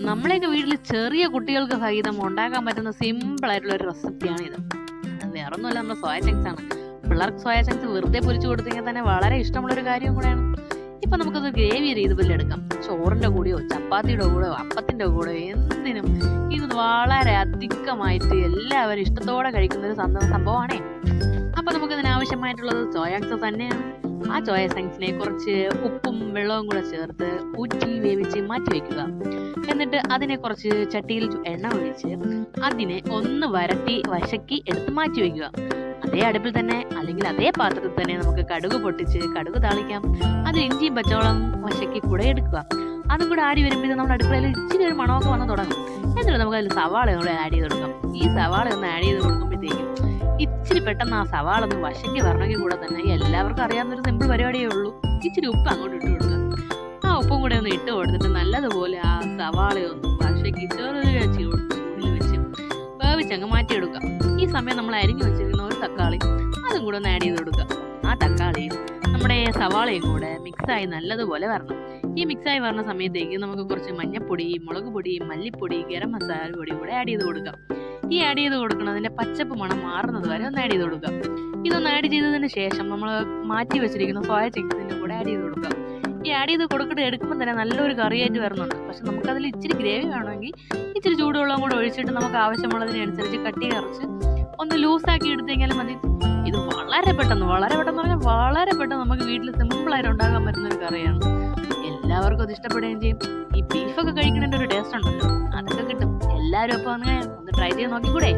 നമ്മളെയൊക്കെ വീട്ടിൽ ചെറിയ കുട്ടികൾക്ക് സഹിതം ഉണ്ടാക്കാൻ പറ്റുന്ന സിമ്പിൾ ആയിട്ടുള്ള ഒരു റെസിപ്പിയാണ് ഇത്. അത് വേറൊന്നുമല്ല, നമ്മുടെ സോയ ചങ്ക്സ് ആണ്. പിള്ളേർക്ക് സോയ ചങ്ക്സ് വെറുതെ പൊരിച്ചു കൊടുത്തെങ്കിൽ തന്നെ വളരെ ഇഷ്ടമുള്ളൊരു കാര്യം കൂടെയാണ്. ഇപ്പൊ നമുക്കത് ഗ്രേവി രീതിയിൽ എടുക്കാം. ചോറിന്റെ കൂടെയോ ചപ്പാത്തിയുടെ കൂടെയോ അപ്പത്തിന്റെ കൂടെയോ എന്തിനും ഇത് വളരെ അധികമായിട്ട് എല്ലാവരും ഇഷ്ടത്തോടെ കഴിക്കുന്ന ഒരു സംഭവമാണേ. അപ്പൊ നമുക്ക് ഇതിനാവശ്യമായിട്ടുള്ളത് സോയ ചങ്ക്സ് തന്നെയാണ്. ആ സോയ ചങ്ക്സിനെ കുറച്ച് ഉപ്പും വെള്ളവും കൂടെ ചേർത്ത് ഊറ്റി വേവിച്ച് മാറ്റി വെക്കുക. എന്നിട്ട് അതിനെ കുറച്ച് ചട്ടിയിൽ എണ്ണ ഒഴിച്ച് അതിനെ ഒന്ന് വരട്ടി വശക്കി എടുത്ത് മാറ്റി വെക്കുക. അതേ അടുപ്പിൽ തന്നെ അല്ലെങ്കിൽ അതേ പാത്രത്തിൽ തന്നെ നമുക്ക് കടുക് പൊട്ടിച്ച് കടുക് താളിക്കാം. അത് ഇഞ്ചിയും പച്ചവളം വശക്കി കൂടെ എടുക്കുക. അതും കൂടെ ആടി വരുമ്പോൾ നമ്മുടെ അടുക്കളയിൽ ഇച്ചിരി ഒരു മണമൊക്കെ വന്ന് തുടങ്ങും. എന്നിട്ട് നമുക്ക് അതിൽ സവാള കൂടെ ആഡ് ചെയ്ത് കൊടുക്കാം. ഈ സവാള ഒന്ന് ആഡ് ചെയ്ത് കൊടുക്കുമ്പോഴത്തേക്കും ഇച്ചിരി പെട്ടെന്ന് ആ സവാള ഒന്ന് വശക്കി വരണമെങ്കിൽ കൂടെ തന്നെ എല്ലാവർക്കും അറിയാവുന്നൊരു സിമ്പിൾ പരിപാടിയേ ഉള്ളൂ. ഇച്ചിരി ഉപ്പ് അങ്ങോട്ട് ഇട്ട് കൊടുക്കുക. ആ ഉപ്പും കൂടെ ഒന്ന് ഇട്ട് കൊടുത്തിട്ട് നല്ലതുപോലെ ആ സവാളയൊന്ന് വശക്കി ചെറിയ ചൂടിൽ വെച്ച് വേവിച്ചങ്ങ് മാറ്റിയെടുക്കാം. ഈ സമയം നമ്മൾ അരിഞ്ഞു വെച്ചിരിക്കുന്ന ഒരു തക്കാളി അതും കൂടെ ഒന്ന് ആഡ് ചെയ്ത് കൊടുക്കുക. ആ തക്കാളിയും നമ്മുടെ സവാളയും കൂടെ മിക്സായി നല്ലതുപോലെ വരണം. ഈ മിക്സായി വരുന്ന സമയത്തേക്ക് നമുക്ക് കുറച്ച് മഞ്ഞപ്പൊടി, മുളക് പൊടി, മല്ലിപ്പൊടി, ഗരം മസാല പൊടി കൂടെ ആഡ് ചെയ്ത് കൊടുക്കാം. ഈ ആഡ് ചെയ്ത് കൊടുക്കുന്നതിൻ്റെ പച്ചപ്പ് മണം മാറുന്നത് വരെ ഒന്ന് ആഡ് ചെയ്ത് കൊടുക്കാം. ഇതൊന്ന് ആഡ് ചെയ്തതിന് ശേഷം നമ്മൾ മാറ്റി വെച്ചിരിക്കുന്ന സോയ ചങ്ക്സിൻ്റെ കൂടെ ആഡ് ചെയ്ത് കൊടുക്കാം. ഈ ആഡ് ചെയ്ത് കൊടുത്തിട്ട് എടുക്കുമ്പോൾ തന്നെ നല്ലൊരു കറിയായിട്ട് വരുന്നുണ്ട്. പക്ഷെ നമുക്കതിൽ ഇച്ചിരി ഗ്രേവി വേണമെങ്കിൽ ഇച്ചിരി ചൂടുവെള്ളം കൂടെ ഒഴിച്ചിട്ട് നമുക്ക് ആവശ്യമുള്ളതിനനുസരിച്ച് കട്ടി കറച്ച് ഒന്ന് ലൂസാക്കി എടുത്തു കഴിഞ്ഞാൽ മതി. ഇത് വളരെ പെട്ടെന്ന് പറഞ്ഞാൽ വളരെ പെട്ടെന്ന് നമുക്ക് വീട്ടിൽ സിമ്പിളായിട്ട് ഉണ്ടാക്കാൻ പറ്റുന്ന ഒരു കറിയാണ്. എല്ലാവർക്കും അത് ഇഷ്ടപ്പെടുകയും ചെയ്യും. ഈ ബീഫൊക്കെ കഴിക്കുന്നതിൻ്റെ ഒരു ടേസ്റ്റ് ഉണ്ടല്ലോ, അതൊക്കെ കിട്ടും. എല്ലാവരും അപ്പോൾ ഒന്ന് ട്രൈ ചെയ്ത് നോക്കിക്കൂടെ?